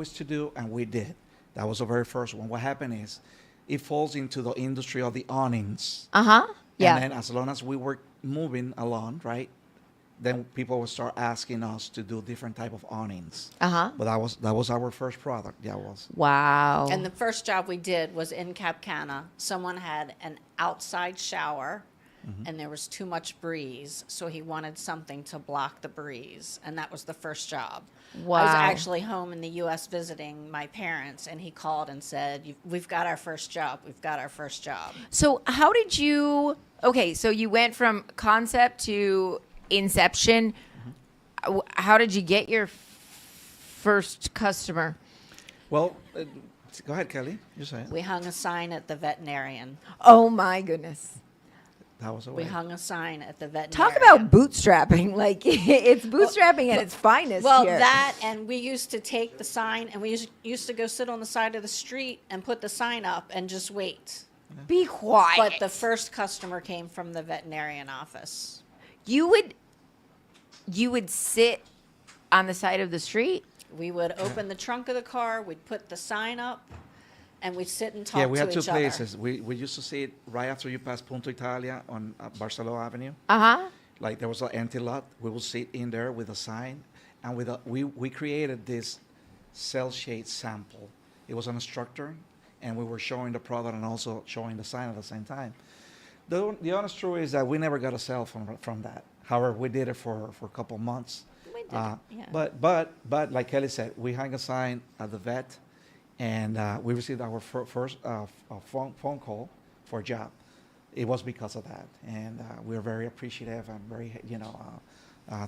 always to do, and we did. That was the very first one. What happened is, it falls into the industry of the awnings. Yeah. And then as long as we were moving along, right, then people would start asking us to do different type of awnings. But that was our first product. Yeah, it was. Wow. And the first job we did was in Cana. Someone had an outside shower, and there was too much breeze, so he wanted something to block the breeze, and that was the first job. Wow. I was actually home in the U.S. visiting my parents, and he called and said, "We've got our first job. We've got our first job." So how did you? Okay, so you went from concept to inception. How did you get your first customer? Well, go ahead, Kelly. You say it. We hung a sign at the veterinarian. Oh my goodness. That was a We way. hung a sign at the veterinarian. Talk about bootstrapping. Like, it's bootstrapping at its finest. Well, here. that, and we used to take the sign, and we used to go sit on the side of the street and put the sign up and just wait. Be quiet. But the first customer came from the veterinarian office. you would sit on the side of the street. We would open the trunk of the car, we'd put the sign up, and we'd sit and talk Yeah, we to had two each other. places. We used to see it right after you pass Punta Italia on Barcelona Avenue. Like there was an empty lot. We would sit in there with a sign, and we created this cell shade sample. It was an instructor, and we were showing the product and also showing the sign at the same time. The honest truth is that we never got a sale from that. However, we did it for a couple months. We did, yeah. But like Kelly said, we hung a sign at the vet, and we received our first phone call for a job. It was because of that, and we're very appreciative and very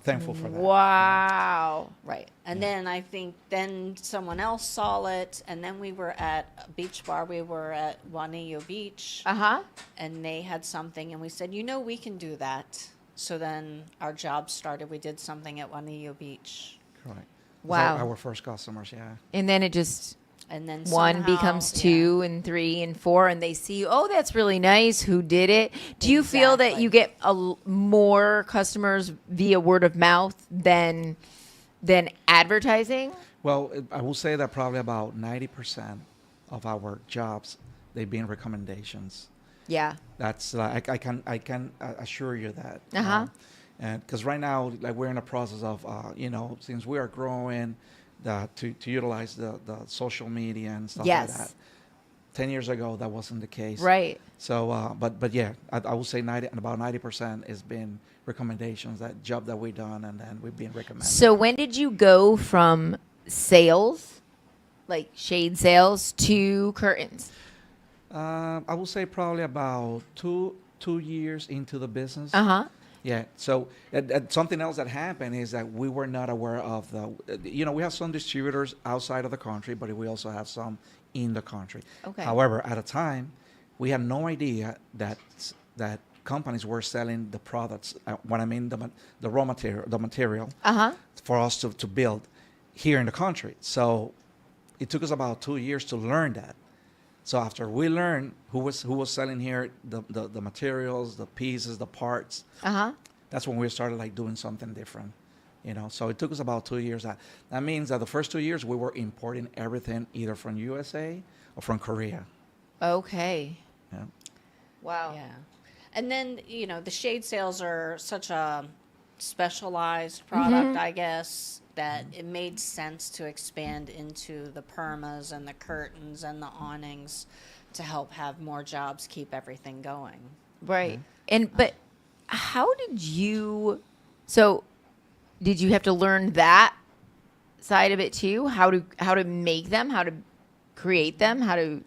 thankful for that. Wow. Right. And then I think then someone else saw it, and then we were at a beach bar. We were at Juanillo Beach, and they had something, and we said, we can do that. So then our job started. We did something at Juanillo Beach. Correct. Wow. Our first customers, yeah. And then it just And then one somehow- becomes two and three and four, and they see, oh, that's really nice. Who did it? Do you feel that you get more customers via word of mouth than advertising? Well, I will say that probably about 90% of our jobs, they've been recommendations. Yeah. That's I can assure you that. And because right now, like we're in the process of since we are growing, to utilize the social media and stuff like that. 10 years ago, that wasn't the case. Right. So, but yeah, I would say about 90% has been recommendations, that job that we've done, and then we've been recommended. So when did you go from sales, like shade sales, to curtains? I would say probably about two years into the business. Yeah. So something else that happened is that we were not aware of we have some distributors outside of the country, but we also have some in the country. Okay. However, at a time, we had no idea that companies were selling the products. What I mean, the raw material, for us to build here in the country. So it took us about 2 years to learn that. So after we learned who was selling here the materials, the pieces, the parts, that's when we started like doing something different, So it took us about 2 years. That means that the first 2 years we were importing everything either from USA or from Korea. Okay. Yeah. Wow. Yeah. And then, the shade sales are such a specialized product, I guess, that it made sense to expand into the permas and the curtains and the awnings to help have more jobs, keep everything going. Right. But how did you have to learn that side of it too? How to make them, how to create them, how to...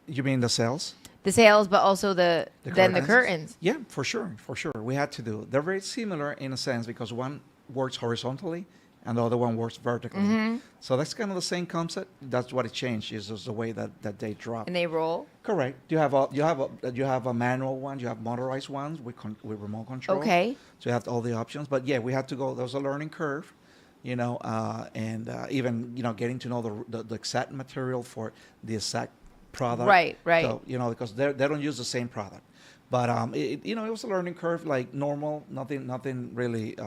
You mean the sales? The sales, but also the curtains. Yeah, for sure. We had to do. They're very similar in a sense because one works horizontally and the other one works vertically. So that's kind of the same concept. That's what it changed is just the way that they drop. And they roll. Correct. You have a manual one. You have motorized ones with remote control. Okay. So you have all the options. But yeah, we had to go. There was a learning curve, and even getting to know the exact material for the exact product. Right. So because they don't use the same product, but it was a learning curve like normal. Nothing really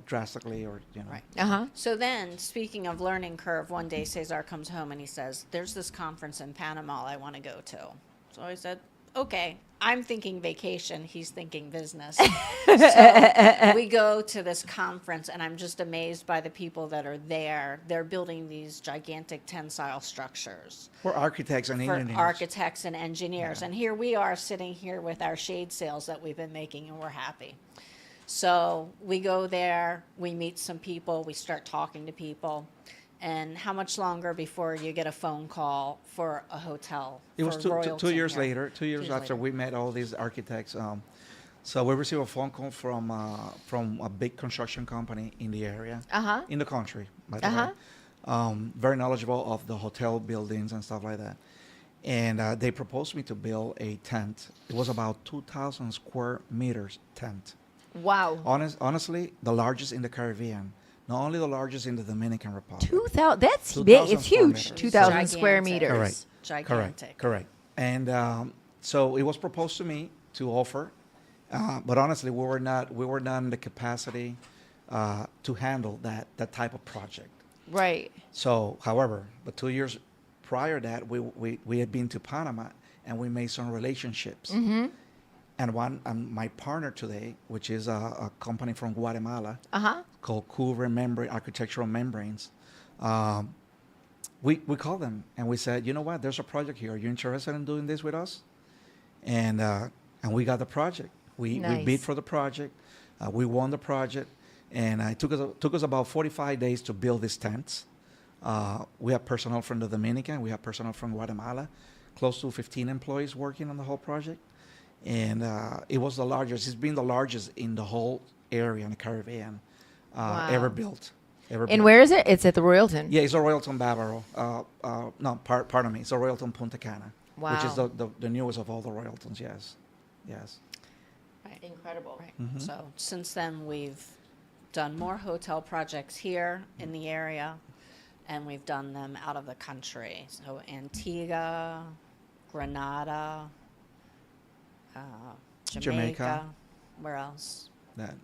drastically, or Right. Uh-huh. So then, speaking of learning curve, one day Cesar comes home and he says, "There's this conference in Panama I want to go to." So I said, "Okay." I'm thinking vacation. He's thinking business. So we go to this conference, and I'm just amazed by the people that are there. They're building these gigantic tensile structures for architects and for engineers. architects and engineers. And here we are sitting here with our shade sails that we've been making, and we're happy. So we go there, we meet some people, we start talking to people. And how much longer before you get a phone call for a hotel? It was for two Royalton years here? later. 2 years after we met all these architects. So we received a phone call from a big construction company in the area, Uh-huh. in the country, by the Uh-huh. way. Very knowledgeable of the hotel buildings and stuff like that. And they proposed me to build a tent. It was about 2,000 square meters tent. Wow. Honestly, the largest in the Caribbean. Not only the largest in the Dominican Republic. 2,000. That's 2,000 big. It's square huge. meters. 2,000 square Gigantic. meters. Gigantic. Correct. And so it was proposed to me to offer, but honestly, we were not in the capacity to handle that type of project. Right. So, however, but 2 years prior to that, we had been to Panama and we made some relationships. Mm-hmm. And my partner today, which is a company from Guatemala Uh-huh. called Cool Membrane Architectural Membranes, we called them and we said, you know what, there's a project here. Are you interested in doing this with us? And we got the project. We Nice. bid for the project. We won the project, and it took us about 45 days to build these tents. We have personnel from the Dominican. We have personnel from Guatemala. Close to 15 employees working on the whole project. And it was the largest. It's been the largest in the whole area in the Caribbean Wow. ever built. And where is it? It's at the Royalton. Yeah, it's a Royalton Bávaro. Pardon me. It's a Royalton Punta Cana, which is Wow. the newest of all the Royaltons. Yes. Right. Incredible. Right. Mhm. So since then, we've done more hotel projects here in the area, and we've done them out of the country. So Antigua, Grenada, Jamaica. Where else? That.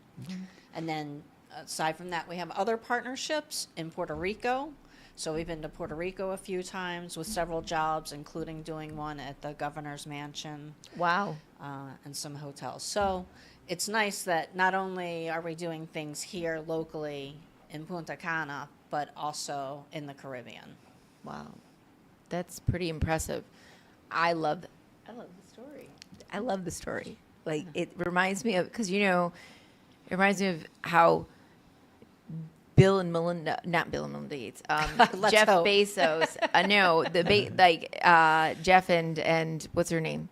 And then aside from that, we have other partnerships in Puerto Rico. So we've been to Puerto Rico a few times with several jobs, including doing one at the governor's mansion Wow. and some hotels. So it's nice that not only are we doing things here locally in Punta Cana, but also in the Caribbean. Wow. That's pretty impressive. I love the story. I love the story. Like, it reminds me of, because, it reminds me of how Bill and Melinda, not Bill and Melinda Gates, Let's Jeff hope. Bezos. No, Jeff and what's her name?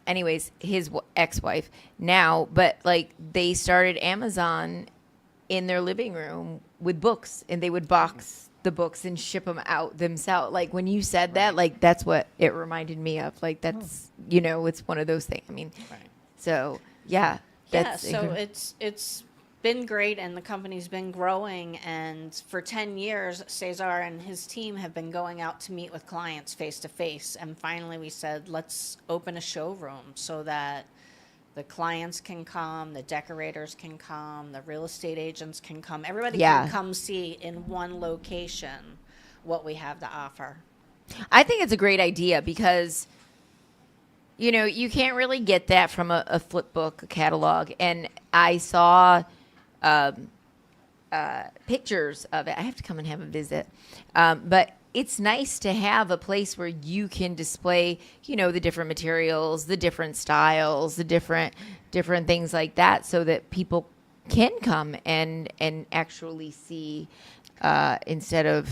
Anyways, his ex-wife now, but like they started Amazon in their living room with books, and they would box the books and ship them out themselves. Like when you said that, like that's what it reminded me of. Like that's it's one of those things. I mean, Right. so yeah, that's So it's been great, and the company's been growing. And for 10 years, Cesar and his team have been going out to meet with clients face to face. And finally, we said, let's open a showroom so that the clients can come, the decorators can come, the real estate agents can come. Everybody can come see in one location what we have to offer. I think it's a great idea because, you can't really get that from a flip book, a catalog. And I saw pictures of it. I have to come and have a visit. But it's nice to have a place where you can display, the different materials, the different styles, the different things like that, so that people can come and actually see instead of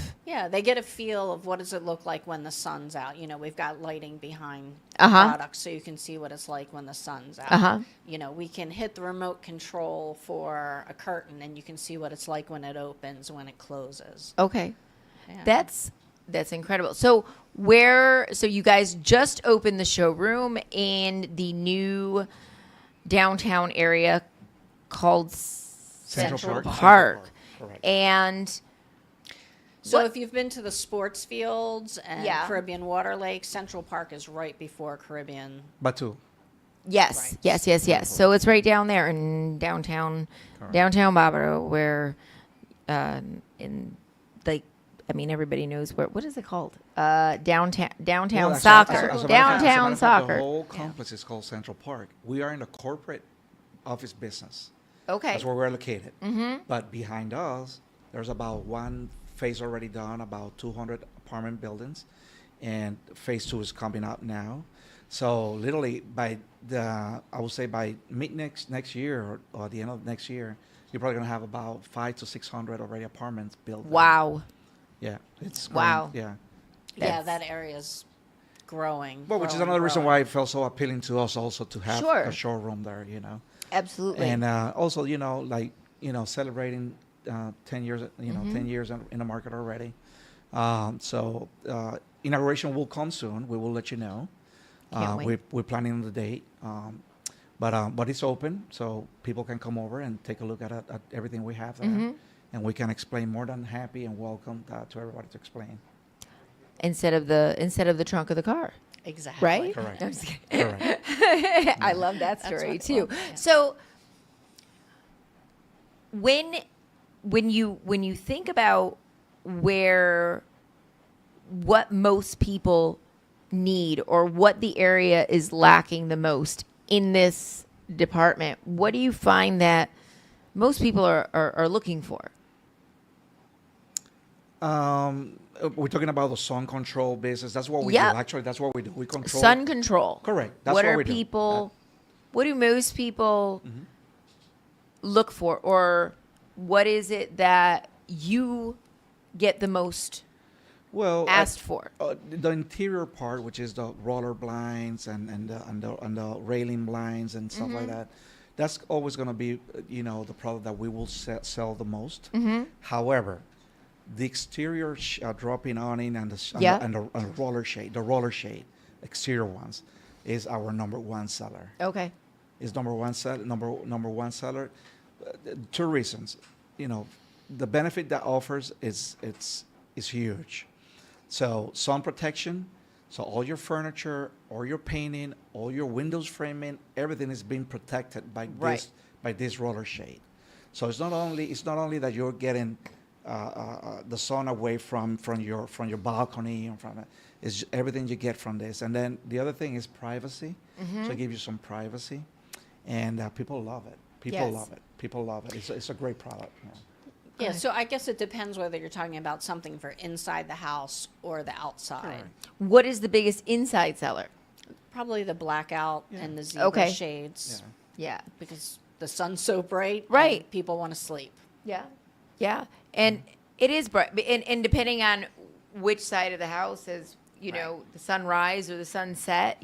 they get a feel of what does it look like when the sun's out. We've got lighting behind Uh-huh. products so you can see what it's like when the sun's out. Uh-huh. We can hit the remote control for a curtain and you can see what it's like when it opens, when it closes. Okay. Yeah. That's incredible. So you guys just opened the showroom in the new downtown area called Central Park. Correct. And So if you've been to the sports fields and Yeah. Caribbean Water Lake, Central Park is right before Caribbean. Batu. Yes, Right. yes. So it's right down there in downtown, Correct. downtown Barbaro, where, in like, I mean, everybody knows what is it called? Downtown Well, as a- soccer, as a matter of fact- downtown as a matter of fact, soccer. The whole complex is called Central Park. We are in the corporate office business. Okay. That's where we're located. Mm-hmm. But behind us, there's about one phase already done, about 200 apartment buildings, and phase 2 is coming up now. So literally I would say by mid next year or the end of next year, you're probably gonna have about 500 to 600 already apartments built. there. Wow. Yeah, it's Wow. growing, yeah. Yeah, That's- that area's growing. Well, which is growing, another reason growing. why it felt so appealing to us also to have Sure. a showroom there, you know. Absolutely. And also, celebrating 10 years, 10 years in the market already. So inauguration will come soon. We will let you know. Can't wait. We're planning the date. But it's open, so people can come over and take a look at everything we have there. And we can explain. More than happy and welcome to everybody to explain. instead of the trunk of the car. Exactly. Right? Correct. I'm just kidding. Correct. I love that That's story wonderful. too. Yeah. So when you think about what most people need or what the area is lacking the most in this department, what do you find that most people are looking for? We're talking about the sun control business. That's what we Yep. do. Actually, that's what we do. We control Sun control. Correct. That's what what are we do. people? What do most people look for, or what is it that you get the most Well, asked for? the interior part, which is the roller blinds and the railing blinds and stuff like that, that's always going to be the product that we will sell the most. However, the exterior dropping awning and Yeah. the roller shade exterior ones is our number one seller. Okay. Is number one seller. Two reasons. The benefit that offers is huge. So sun protection. So all your furniture, all your painting, all your windows framing, everything is being protected by Right. this roller shade. So it's not only that you're getting the sun away from your balcony and from it. It's everything you get from this. And then the other thing is privacy. So it gives you some privacy, and people love it. Yes. People love it. It's a great product. Yeah. Yeah, Okay. so I guess it depends whether you're talking about something for inside the house or the outside. Correct. What is the biggest inside seller? Probably the blackout Yeah. and the zebra Okay. shades Yeah. Yeah. because the sun's so bright. and Right. people want to sleep. Yeah. Yeah. And it is bright. And depending on which side of the house is, the sunrise or the sunset,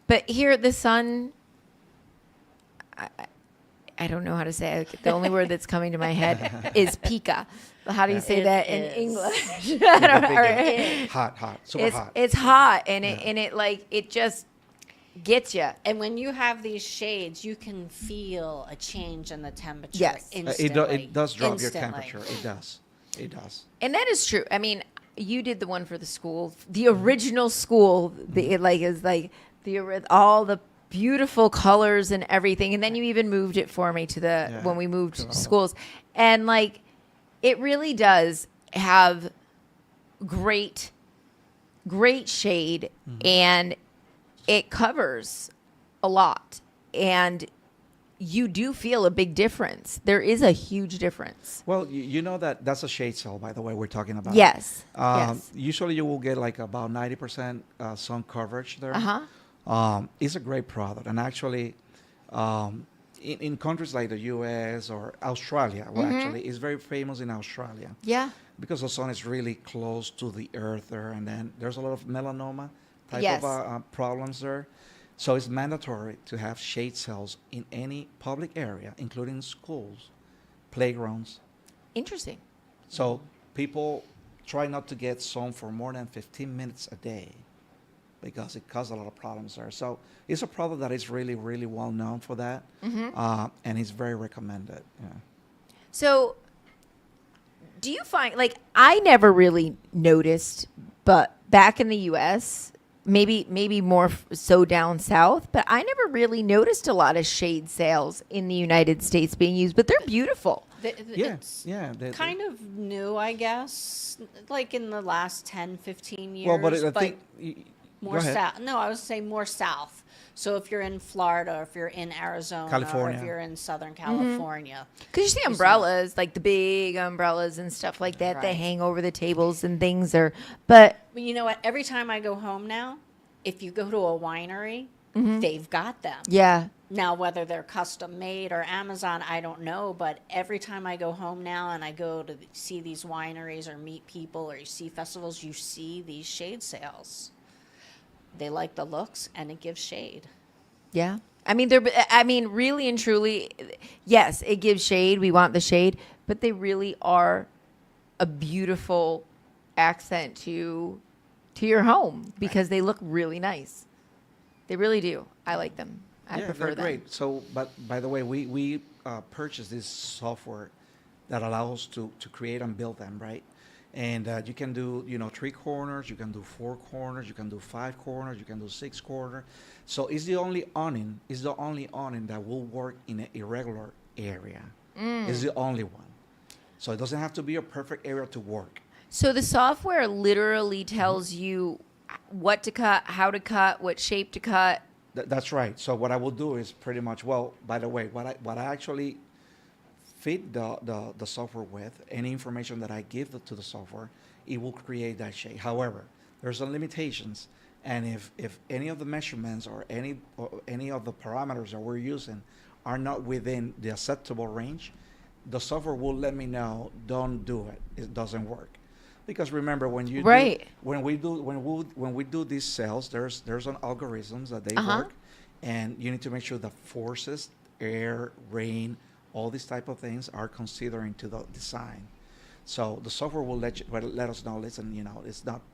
but here the sun, I don't know how to say it. The only word that's coming to my head is pica. How do you say It that in is. English? I don't know. Hot, super It's, hot. it's hot and Yeah. it just gets you. And when you have these shades, you can feel a change in the temperature Yes. instantly. It does drop Instantly. your temperature. It does. It does. And that is true. I mean, you did the one for the school, the original school. All the beautiful colors and everything. And then you even moved it for me when we moved to the- schools, and it really does have great shade, and it covers a lot, and you do feel a big difference. There is a huge difference. Well, you know that's a shade cell, by the way, we're talking about. Yes. Yes. Usually you will get like about 90% sun coverage there. Uh-huh. It's a great product. And actually, in countries like the U.S. or Australia, actually, it's very famous in Australia Yeah. because the sun is really close to the earth there. And then there's a lot of melanoma type Yes. of problems there. So it's mandatory to have shade cells in any public area, including schools, playgrounds. Interesting. So people try not to get sun for more than 15 minutes a day because it causes a lot of problems there. So it's a product that is really, really well known for that, and it's very recommended. Yeah. So, do you find, I never really noticed, but back in the U.S., maybe more so down south, but I never really noticed a lot of shade sails in the United States being used, but they're beautiful. It's kind of new, I guess, like in the last 10, 15 years. Well, but I think more south. No, I would say more south. So if you're in Florida, or if you're in Arizona, California, or if you're in Southern California. Because you see umbrellas, like the big umbrellas and stuff like that, that hang over the tables and things but you know what? Every time I go home now, if you go to a winery, they've got them. Yeah. Now, whether they're custom made or Amazon, I don't know. But every time I go home now and I go to see these wineries or meet people or you see festivals, you see these shade sails. They like the looks and it gives shade. Yeah. I mean, really and truly, yes, it gives shade. We want the shade, but they really are a beautiful accent to your home because they look really nice. They really do. I like them. I prefer they're them. great. So, but by the way, we purchased this software that allows to create and build them, right? And you can do, 3 corners, you can do 4 corners, you can do 5 corners, you can do 6 corners. So it's the only awning that will work in an irregular area. It's the only one. So it doesn't have to be a perfect area to work. So the software literally tells you what to cut, how to cut, what shape to cut. That's right. So what I will do is pretty much, well, by the way, what I actually feed the software with, any information that I give to the software, it will create that shade. However, there's some limitations, and if any of the measurements or any of the parameters that we're using are not within the acceptable range, the software will let me know, don't do it. It doesn't work. Because remember, when you when we do these cells, there's an algorithms that they work, and you need to make sure the forces, air, rain, all these type of things are considered into the design. So the software will let us know. Listen,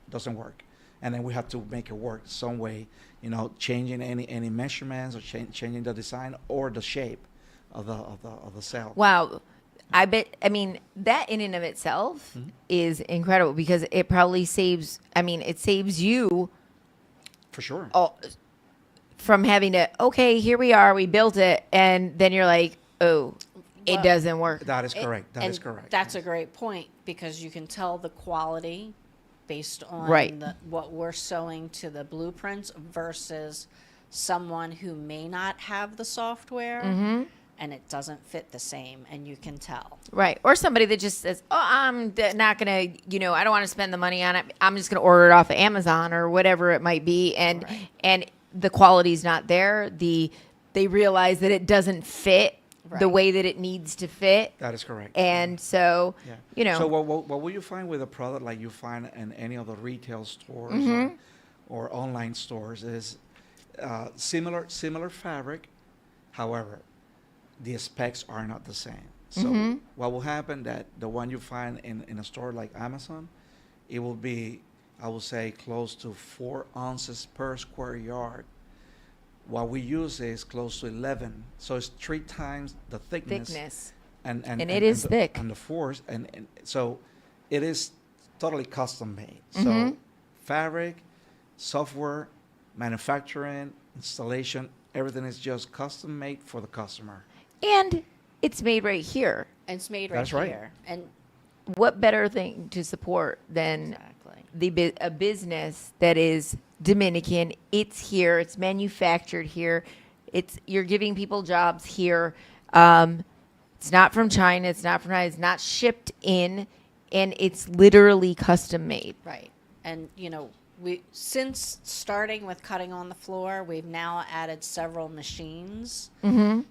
doesn't work, and then we have to make it work some way. Changing any measurements or changing the design or the shape of the cell. Wow. I mean, that in and of itself is incredible because it probably saves you. For sure. From having to, okay, here we are, we built it. And then you're like, it doesn't work. That is correct. That is correct. That's a great point because you can tell the quality based on what we're sewing to the blueprints versus someone who may not have the software. And it doesn't fit the same, and you can tell. Right. Or somebody that just says, I'm not going to, I don't want to spend the money on it. I'm just going to order it off of Amazon or whatever it might be. And the quality's not there. They realize that it doesn't fit the way that it needs to fit. That is correct. And so, So what will you find with a product like you find in any of the retail stores or online stores is similar fabric. However, the specs are not the same. So what will happen that the one you find in a store like Amazon, it will be, I will say, close to 4 ounces per square yard. What we use is close to 11. So it's 3 times the thickness. And it is thick. And the force. And so it is totally custom made. So fabric, software, manufacturing, installation, everything is just custom made for the customer. And it's made right here. And it's made That's right right. here. And what better thing to support than a business that is Dominican? It's here. It's manufactured here. You're giving people jobs here. It's not from China. It's not shipped in, and it's literally custom made. Right. And since starting with cutting on the floor, we've now added several machines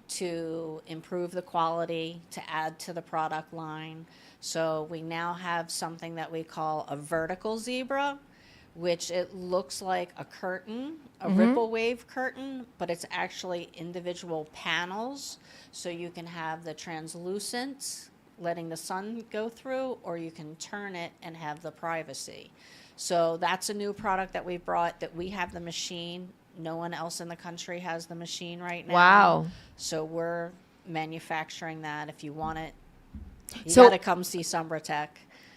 to improve the quality, to add to the product line. So we now have something that we call a vertical zebra, which it looks like a curtain, a ripple wave curtain, but it's actually individual panels. So you can have the translucent, letting the sun go through, or you can turn it and have the privacy. So that's a new product that we brought, that we have the machine. No one else in the country has the machine right now. Wow. So we're manufacturing that. If you want it, you So- got to come see Sombratek.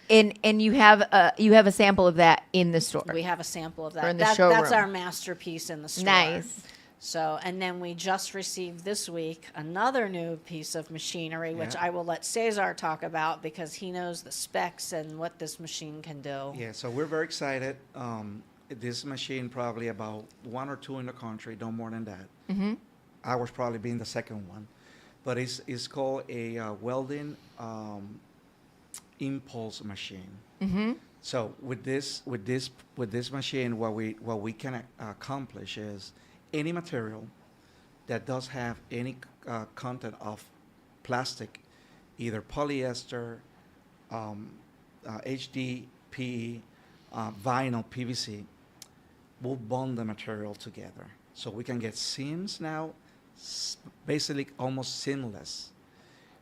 And you have a sample of that in the store. We have a sample of Or that. in the That's showroom. our masterpiece in the store. Nice. So, and then we just received this week another new piece of machinery, which Yeah. I will let Cesar talk about because he knows the specs and what this machine can do. Yeah, so we're very excited. This machine probably about one or two in the country, no more than that. Mm-hmm. Ours probably being the second one, but it's called a welding impulse machine. Mm-hmm. So with this machine, what we can accomplish is any material that does have any content of plastic, either polyester, HDPE, vinyl, PVC, will bond the material together. So we can get seams now, basically almost seamless.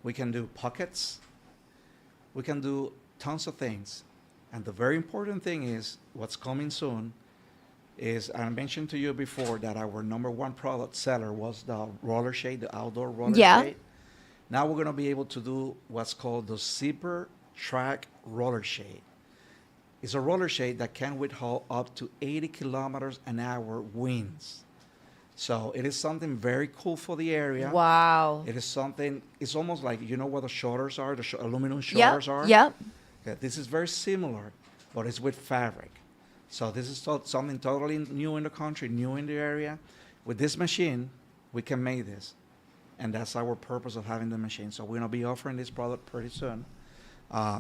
We can do pockets. We can do tons of things. And the very important thing is what's coming soon is I mentioned to you before that our number one product seller was the roller shade, the outdoor roller Yeah. shade. Now we're going to be able to do what's called the zipper track roller shade. It's a roller shade that can withhold up to 80 kilometers an hour winds. So it is something very cool for the area. Wow. It is something, it's almost like, you know where the shutters are, the aluminum Yep. shutters are? Yep. Okay, this is very similar, but it's with fabric. So this is something totally new in the country, new in the area. With this machine, we can make this. And that's our purpose of having the machine. So we're going to be offering this product pretty soon.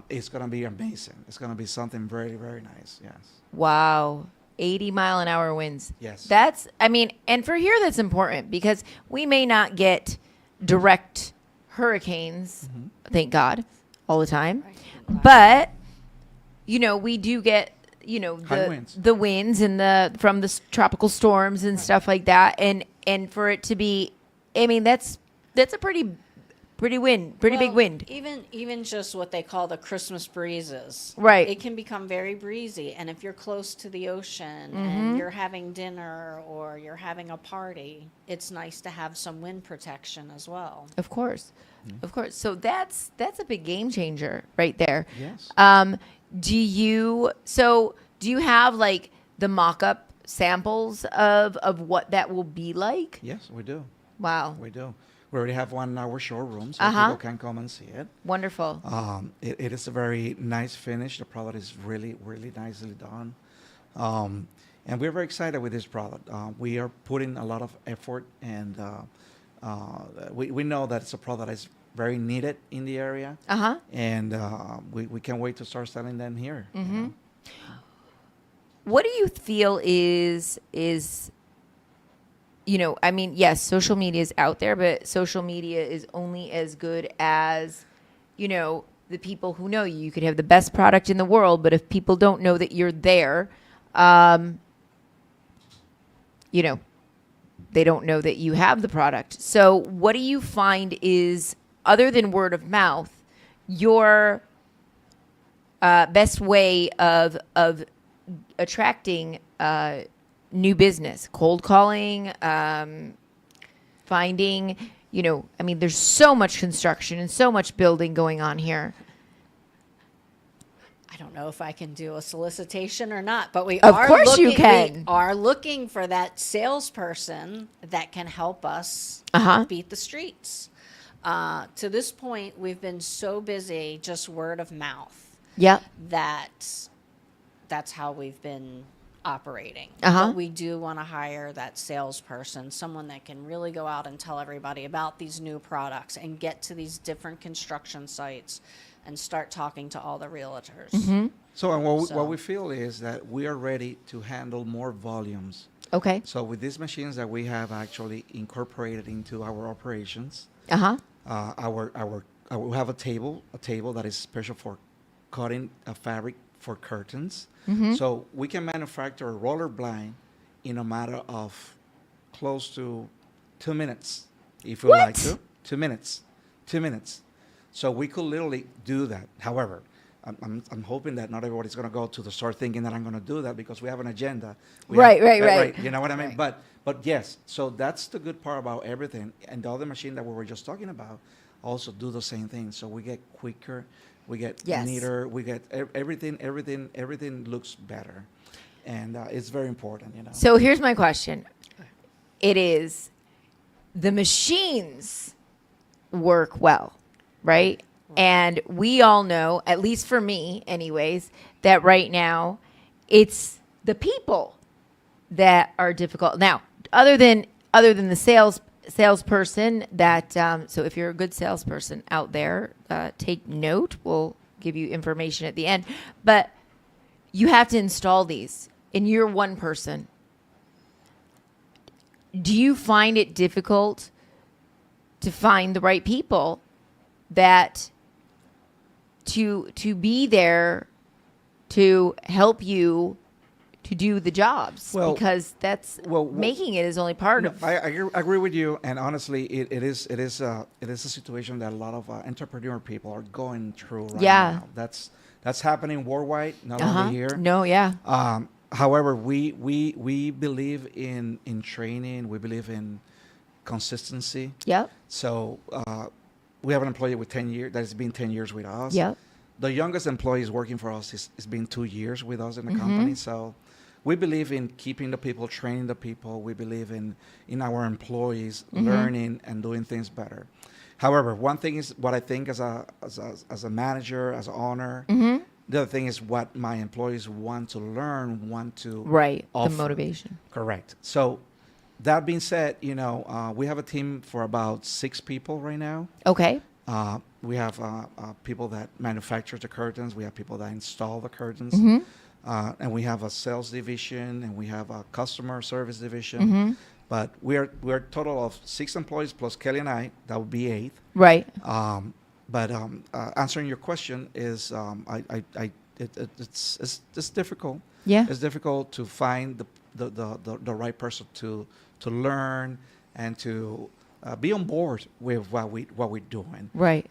It's going to be amazing. It's going to be something very, very nice. Yes. Wow. 80-mile-an-hour winds. Yes. That's, I mean, and for here that's important because we may not get direct hurricanes, thank God, all the time. Right. But, you know, we do get, you know, High winds. the winds and from the tropical storms and stuff like that. And for it to be, I mean, that's a pretty big wind. Even just what they call the Christmas breezes. Right. It can become very breezy. And if you're close to the ocean Mm-hmm. and you're having dinner or you're having a party, it's nice to have some wind protection as well. Of course. Of course. So that's a big game changer right there. Yes. Do you have like the mock-up samples of what that will be like? Yes, we do. Wow. We do. We already have one in our showroom, so Uh-huh. people can come and see it. Wonderful. It is a very nice finish. The product is really, really nicely done. And we're very excited with this product. We are putting a lot of effort, and we know that it's a product that is very needed in the area. Uh-huh. And we can't wait to start selling them here. You know? What do you feel is you know, I mean, yes, social media is out there, but social media is only as good as, you know, the people who know you. You could have the best product in the world, but if people don't know that you're there, you know, they don't know that you have the product. So what do you find is, other than word of mouth, your best way of attracting new business? Cold calling, finding, you know, I mean, there's so much construction and so much building going on here. I don't know if I can do a solicitation or not, but we Of are course you looking, can. We are looking for that salesperson that can help us Uh-huh. beat the streets. To this point, we've been so busy just word of mouth Yep. that that's how we've been operating. Uh-huh. But we do want to hire that salesperson, someone that can really go out and tell everybody about these new products and get to these different construction sites and start talking to all the realtors. So, and what So- we feel is that we are ready to handle more volumes. Okay. So with these machines that we have actually incorporated into our operations, Uh-huh. we have a table that is special for cutting a fabric for curtains. So we can manufacture a roller blind in a matter of close to 2 minutes, if we like What? to. 2 minutes. 2 minutes. So we could literally do that. However, I'm hoping that not everybody's going to go to the store thinking that I'm going to do that because we have an agenda. Right, right. You know what I mean? Right. But yes, so that's the good part about everything. And the other machine that we were just talking about also do the same thing. So we get quicker. we get Yes. neater, we get everything looks better, and it's very important, you know. So here's my question. It is the machines work well, right? And we all know, at least for me anyways, that right now it's the people that are difficult. Now, other than the salesperson that so if you're a good salesperson out there, take note. We'll give you information at the end. But you have to install these, and you're one person. Do you find it difficult to find the right people that to be there to help you to do the jobs? Well, because that's making it is only part of. I agree with you, and honestly, it is a situation that a lot of entrepreneur people are going through right Yeah. now. That's happening worldwide, not only here. No, yeah. However, we believe in training. We believe in consistency. Yep. So we have an employee with 10 years that has been 10 years with us. Yep. The youngest employee is working for us. It's been 2 years with us in the Mm-hmm. company. So we believe in keeping the people, training the people. We believe in our employees Mm-hmm. learning and doing things better. However, one thing is what I think as a manager, as an owner. Mm-hmm. The other thing is what my employees want to learn, want to Right. offer. The motivation. Correct. So that being said, we have a team for about 6 people right now. Okay. We have people that manufacture the curtains. We have people that install the curtains. Mm-hmm. And we have a sales division, and we have a customer service division. Mm-hmm. But we're a total of 6 employees plus Kelly and I. That would be 8. Right. But answering your question is, it's difficult. Yeah. It's difficult to find the right person to learn and to be on board with what we're doing. Right.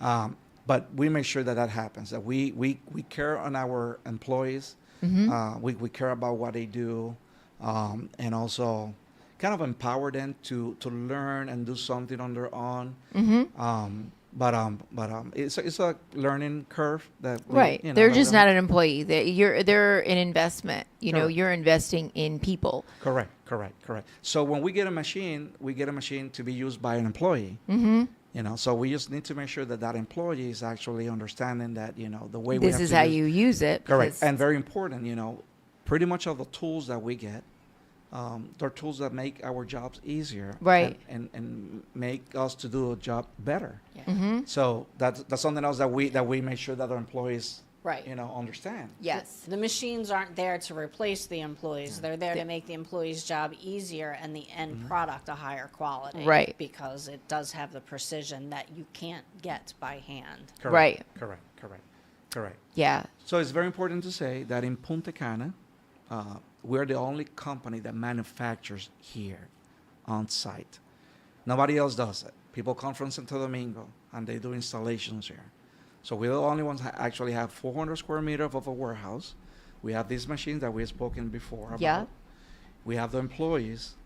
But we make sure that happens. That we care on our employees. Mm-hmm. We care about what they do, and also kind of empower them to learn and do something on their own. Mm-hmm. But it's a learning curve that Right. They're just not an employee. They're an investment. Correct. You're investing in people. Correct. So when we get a machine to be used by an employee. Mm-hmm. So we just need to make sure that employee is actually understanding that the way we This have is to how use- you use it. Correct. because- And very important, pretty much all the tools that we get, they're tools that make our jobs easier. Right. And make us to do a job better. Yeah. Mm-hmm. So that's something else that we make sure that our employees, Right. Mm-hmm. understand. Yes. The machines aren't there to replace the employees. They're there to make the employee's job easier and the end product a higher quality. Right. Because it does have the precision that you can't get by hand. Correct. Right. Correct. Yeah. So it's very important to say that in Punta Cana, we're the only company that manufactures here on site. Nobody else does it. People come from Santo Domingo and they do installations here. So we're the only ones that actually have 400 square meters of a warehouse. We have these machines that we've spoken before about. Yeah. We have the employees,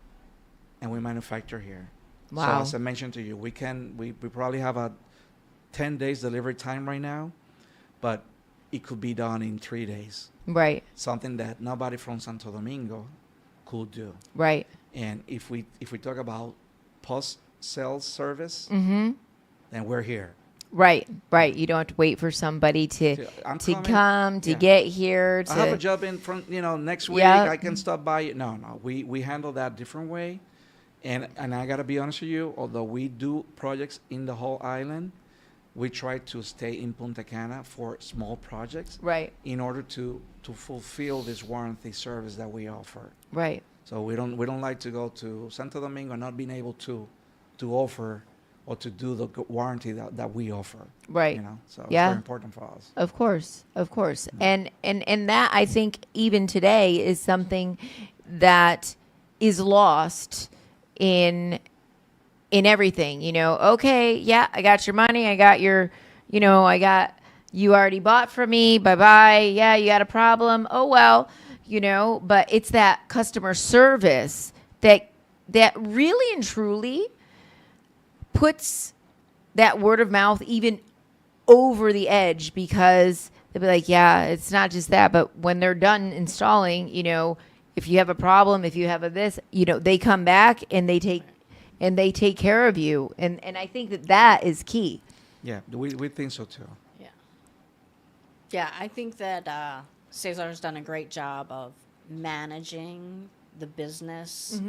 and we manufacture here. Wow. So as I mentioned to you, we probably have a 10 days delivery time right now, but it could be done in 3 days. Right. Something that nobody from Santo Domingo could do. Right. And if we talk about post-sales service, Mm-hmm. then we're here. Right. You don't have to wait for somebody to I'm to coming. come to Yeah. get here. I have a To job in front, next week. Yeah. I can stop by. No. We handle that different way. And I got to be honest with you, although we do projects in the whole island, we try to stay in Punta Cana for small projects right. in order to fulfill this warranty service that we offer. Right. So we don't like to go to Santo Domingo and not being able to offer or to do the warranty that we offer. Right. So Yeah. it's very important for us. Of course. And that I think even today is something that is lost in everything. Okay, yeah, I got your money, I got your, you already bought from me, bye-bye. Yeah, you got a problem. Oh well, but it's that customer service that really and truly puts that word of mouth even over the edge because they'll be like, yeah, it's not just that, but when they're done installing, you know, if you have a problem, if you have a this, you know, they come back and they take care of you. And I think that is key. Yeah, we think so too. Yeah. Yeah, I think that Cesar's done a great job of managing the business,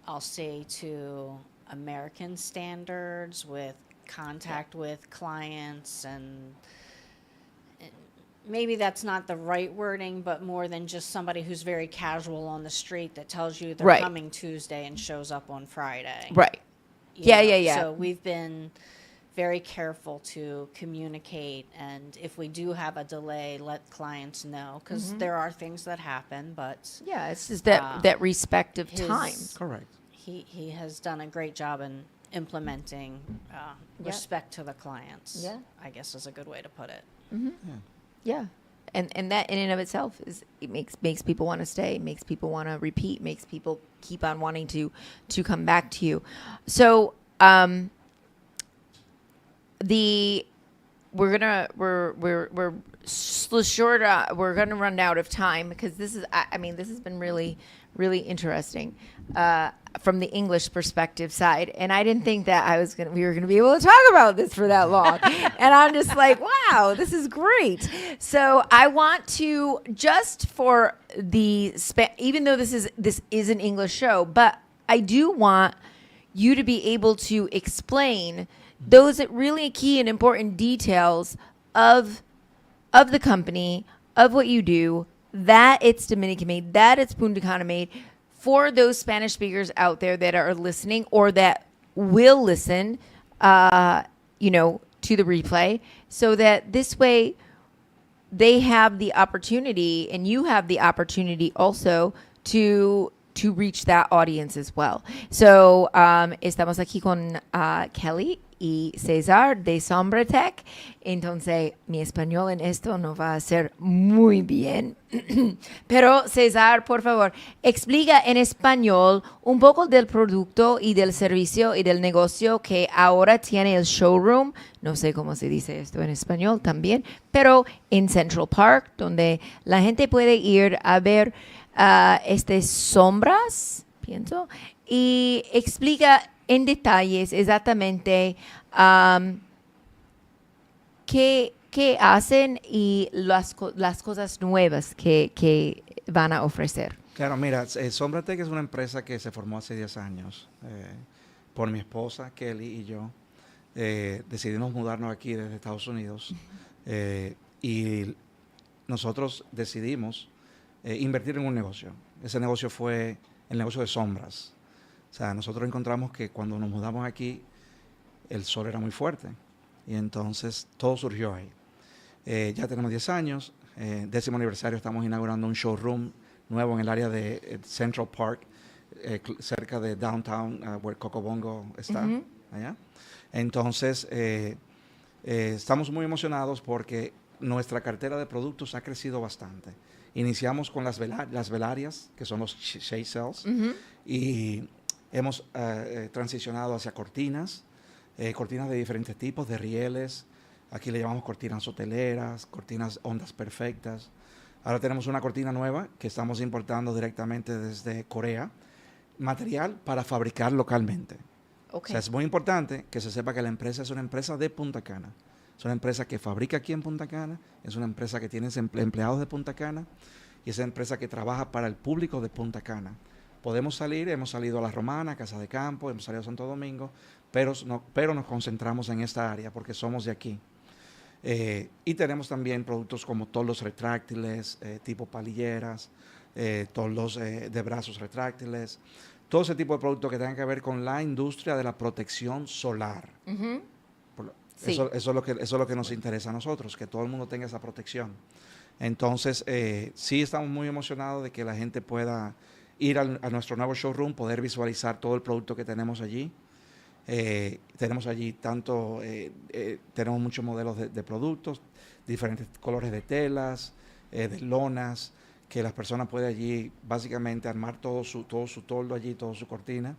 I'll say, to American standards with contact with clients, and maybe that's not the right wording, but more than just somebody who's very casual on the street that tells you they're coming Tuesday and shows up on Friday. Right. Yeah. So we've been very careful to communicate, and if we do have a delay, let clients know, because there are things that happen, but yeah, it's just that respect of time. Correct. He has done a great job in implementing respect to the clients. Yeah. I guess is a good way to put it. Yeah. And that in and of itself it makes people want to stay, makes people want to repeat, makes people keep on wanting to come back to you. So we're gonna run out of time, because this has been really interesting from the English perspective side, and I didn't think that we were gonna be able to talk about this for that long. And I'm just like, wow, this is great. So I want to, just for even though this is an English show, but I do want you to be able to explain those really key and important details of the company, of what you do, that it's Dominican made, that it's Punta Cana made, for those Spanish speakers out there that are listening or that will listen, to the replay, so that this way they have the opportunity, and you have the opportunity also to reach that audience as well. So estamos aquí con Kelly y Cesar de Sombratek. Entonces, mi español en esto no va a ser muy bien. Pero, Cesar, por favor, explica en español un poco del producto y del servicio y del negocio que ahora tiene el showroom. No sé cómo se dice esto en español también, pero en Central Park, donde la gente puede ir a ver sombras, pienso, y explica en detalles exactamente qué hacen y las cosas nuevas que van a ofrecer. Claro, mira, Sombratek es una empresa que se formó hace 10 años por mi esposa, Kelly, y yo. Decidimos mudarnos aquí desde Estados Unidos y nosotros decidimos invertir en un negocio. Ese negocio fue el negocio de sombras. O sea, nosotros encontramos que cuando nos mudamos aquí, el sol era muy fuerte. Y entonces todo surgió ahí. Ya tenemos 10 años. 10º aniversario, estamos inaugurando un showroom nuevo en el área de Central Park, cerca de Downtown, where Cocobongo está, allá. Entonces, estamos muy emocionados porque nuestra cartera de productos ha crecido bastante. Iniciamos con las velarias, que son los shade cells, y hemos transicionado hacia cortinas de diferentes tipos, de rieles. Aquí le llamamos cortinas hoteleras, cortinas ondas perfectas. Ahora tenemos una cortina nueva que estamos importando directamente desde Corea, material para fabricar localmente. Okay. O sea, es muy importante que se sepa que la empresa es una empresa de Punta Cana. Es una empresa que fabrica aquí en Punta Cana, es una empresa que tiene empleados de Punta Cana y es una empresa que trabaja para el público de Punta Cana. Hemos salido a La Romana, Casa de Campo, hemos salido a Santo Domingo, pero nos concentramos en esta área porque somos de aquí. Y tenemos también productos como toldos retráctiles, tipo palilleras, toldos de brazos retráctiles, todo ese tipo de productos que tengan que ver con la industria de la protección solar. Sí. Eso es lo que nos interesa a nosotros, que todo el mundo tenga esa protección. Entonces, sí estamos muy emocionados de que la gente pueda ir a nuestro nuevo showroom, poder visualizar todo el producto que tenemos allí. Tenemos allí tenemos muchos modelos de productos, diferentes colores de telas, de lonas, que las personas pueden allí básicamente armar todo su toldo allí, toda su cortina.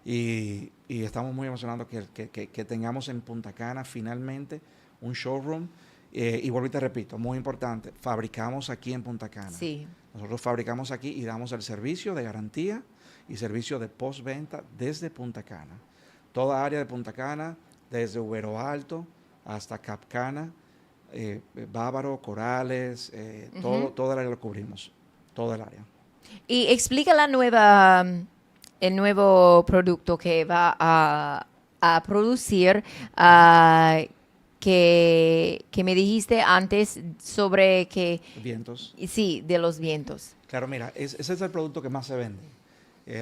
Y estamos muy emocionados que tengamos en Punta Cana finalmente un showroom. Y vuelvo y te repito, muy importante, fabricamos aquí en Punta Cana. Sí. Nosotros fabricamos aquí y damos el servicio de garantía y servicio de postventa desde Punta Cana. Toda área de Punta Cana, desde Ubero Alto hasta Cap Cana, Bávaro, Corales, todo el área lo cubrimos, todo el área. Y explica el nuevo producto que va a producir, que me dijiste antes sobre que... Vientos. Sí, de los vientos. Claro, mira, ese es el producto que más se vende.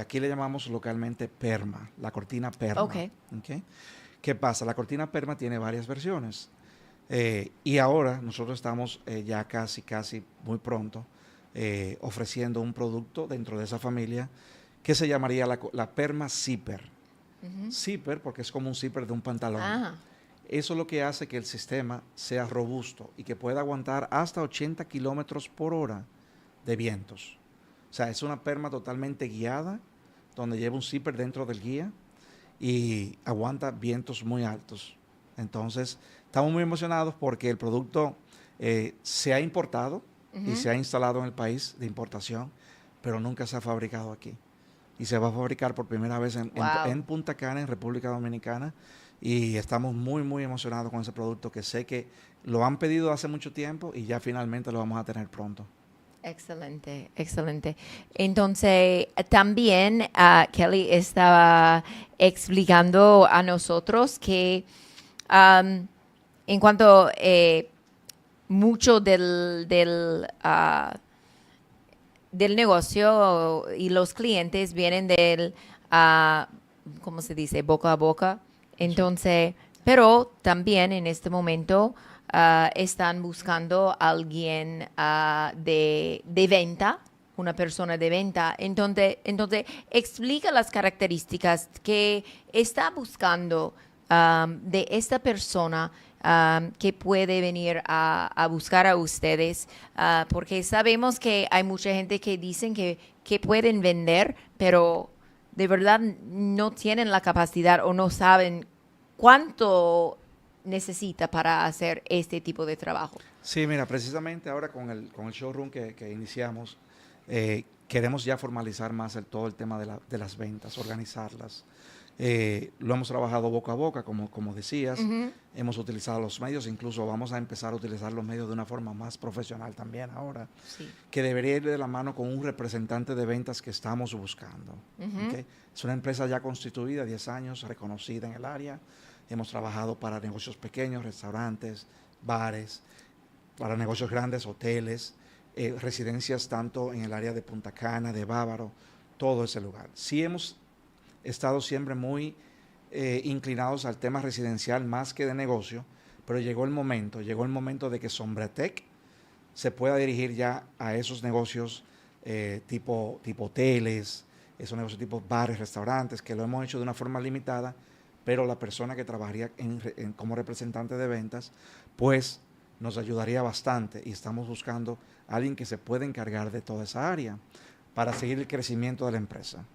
Aquí le llamamos localmente perma, la cortina perma. Okay. ¿Qué pasa? La cortina perma tiene varias versiones. Y ahora nosotros estamos ya casi muy pronto ofreciendo un producto dentro de esa familia que se llamaría la perma zipper. Zipper porque es como un zipper de un pantalón. Eso es lo que hace que el sistema sea robusto y que pueda aguantar hasta 80 kilómetros por hora de vientos. O sea, es una perma totalmente guiada, donde lleva un zipper dentro del guía y aguanta vientos muy altos. Entonces, estamos muy emocionados porque el producto se ha importado y se ha instalado en el país de importación, pero nunca se ha fabricado aquí. Y se va a fabricar por primera vez en Punta Cana, en República Dominicana. Y estamos muy, muy emocionados con ese producto que sé que lo han pedido hace mucho tiempo y ya finalmente lo vamos a tener pronto. Excelente, excelente. Entonces, también Kelly estaba explicando a nosotros que en cuanto mucho del negocio y los clientes vienen del, ¿cómo se dice? Boca a boca. Entonces, pero también en este momento están buscando a alguien de venta, una persona de venta. Entonces, explica las características que está buscando de esta persona que puede venir a buscar a ustedes, porque sabemos que hay mucha gente que dicen que pueden vender, pero de verdad no tienen la capacidad o no saben cuánto necesita para hacer este tipo de trabajo. Sí, mira, precisamente ahora con el showroom que iniciamos, queremos ya formalizar más todo el tema de las ventas, organizarlas. Lo hemos trabajado boca a boca, como decías. Hemos utilizado los medios, incluso vamos a empezar a utilizar los medios de una forma más profesional también ahora, que debería ir de la mano con un representante de ventas que estamos buscando. Es una empresa ya constituida, 10 años, reconocida en el área. Hemos trabajado para negocios pequeños, restaurantes, bares, para negocios grandes, hoteles, residencias tanto en el área de Punta Cana, de Bávaro, todo ese lugar. Sí hemos estado siempre muy inclinados al tema residencial más que de negocio, pero llegó el momento de que Sombratek se pueda dirigir ya a esos negocios tipo hoteles, esos negocios tipo bares, restaurantes, que lo hemos hecho de una forma limitada, pero la persona que trabajaría como representante de ventas, pues nos ayudaría bastante y estamos buscando a alguien que se pueda encargar de toda esa área para seguir el crecimiento de la empresa.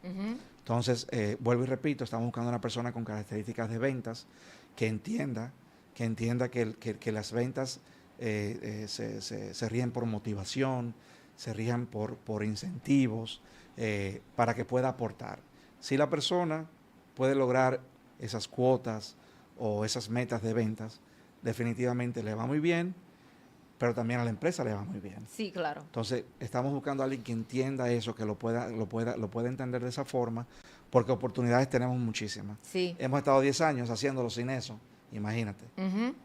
Entonces, vuelvo y repito, estamos buscando una persona con características de ventas que entienda que las ventas se ríen por motivación, se rían por incentivos, para que pueda aportar. Si la persona puede lograr esas cuotas o esas metas de ventas, definitivamente le va muy bien, pero también a la empresa le va muy bien. Sí, claro. Entonces, estamos buscando a alguien que entienda eso, que lo pueda entender de esa forma, porque oportunidades tenemos muchísimas. Sí. Hemos estado 10 años haciéndolo sin eso, imagínate.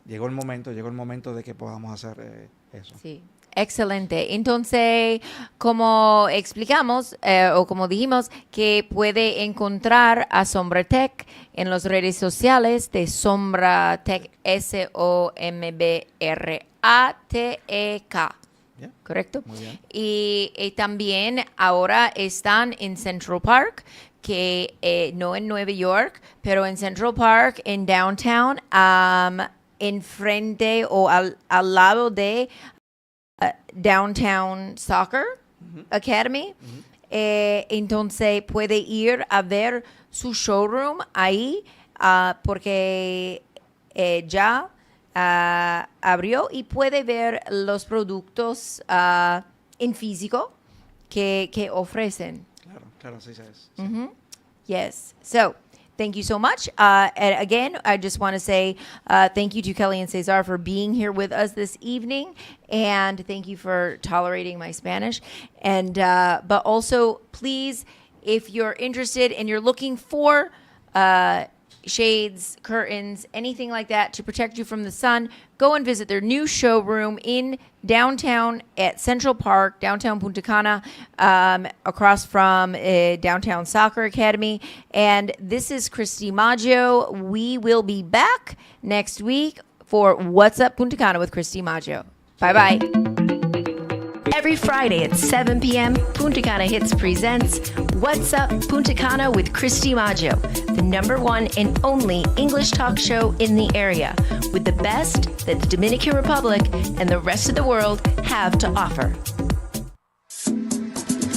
Llegó el momento de que podamos hacer eso. Sí. Excelente. Entonces, como explicamos o como dijimos, que puede encontrar a Sombratek en las redes sociales de Sombratek, Sombratek. Yeah. ¿Correcto? Muy bien. Y también ahora están en Central Park, que no en Nueva York, pero en Central Park, en Downtown, enfrente o al lado de Downtown Soccer Academy. Entonces puede ir a ver su showroom ahí, porque ya abrió y puede ver los productos en físico que ofrecen. Claro, sí, sí. Yes. So, thank you so much. And again, I just want to say thank you to Kelly and Cesar for being here with us this evening, and thank you for tolerating my Spanish. And but also, please, if you're interested and you're looking for shades, curtains, anything like that to protect you from the sun, go and visit their new showroom in downtown at Central Park, downtown Punta Cana, across from Downtown Soccer Academy. And this is Christy Maggio. We will be back next week for What's Up Punta Cana with Christy Maggio. Bye-bye. Every Friday at 7 p.m., Punta Cana Hits presents What's Up Punta Cana with Christy Maggio, the #1 and only English talk show in the area, with the best that the Dominican Republic and the rest of the world have to offer.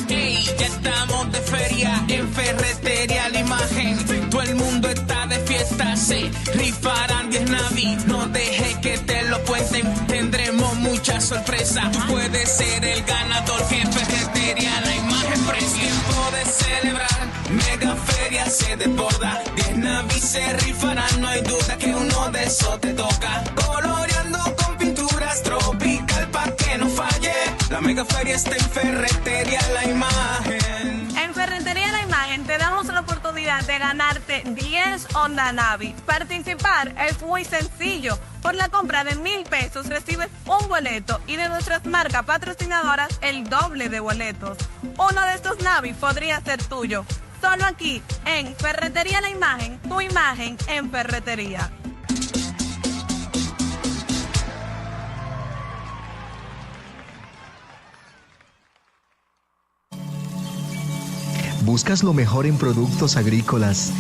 Hey, ya estamos de feria en Ferretería La Imagen. Todo el mundo está de fiesta, se rifarán 10 Navi. No dejes que te lo cuenten, tendremos mucha sorpresa. Tú puedes ser el ganador que en Ferretería La Imagen presta. Tiempo de celebrar, mega feria se desborda. 10 Navi se rifarán, no hay duda que uno de esos te toca. Coloreando con pinturas tropical pa' que no falle. La mega feria está en Ferretería La Imagen. En Ferretería La Imagen te damos la oportunidad de ganarte 10 Honda Navi. Participar es muy sencillo. Por la compra de 1,000 pesos recibes un boleto y de nuestras marcas patrocinadoras el doble de boletos. Uno de estos Navi podría ser tuyo. Solo aquí en Ferretería La Imagen, tu imagen en ferretería. ¿Buscas lo mejor en productos agrícolas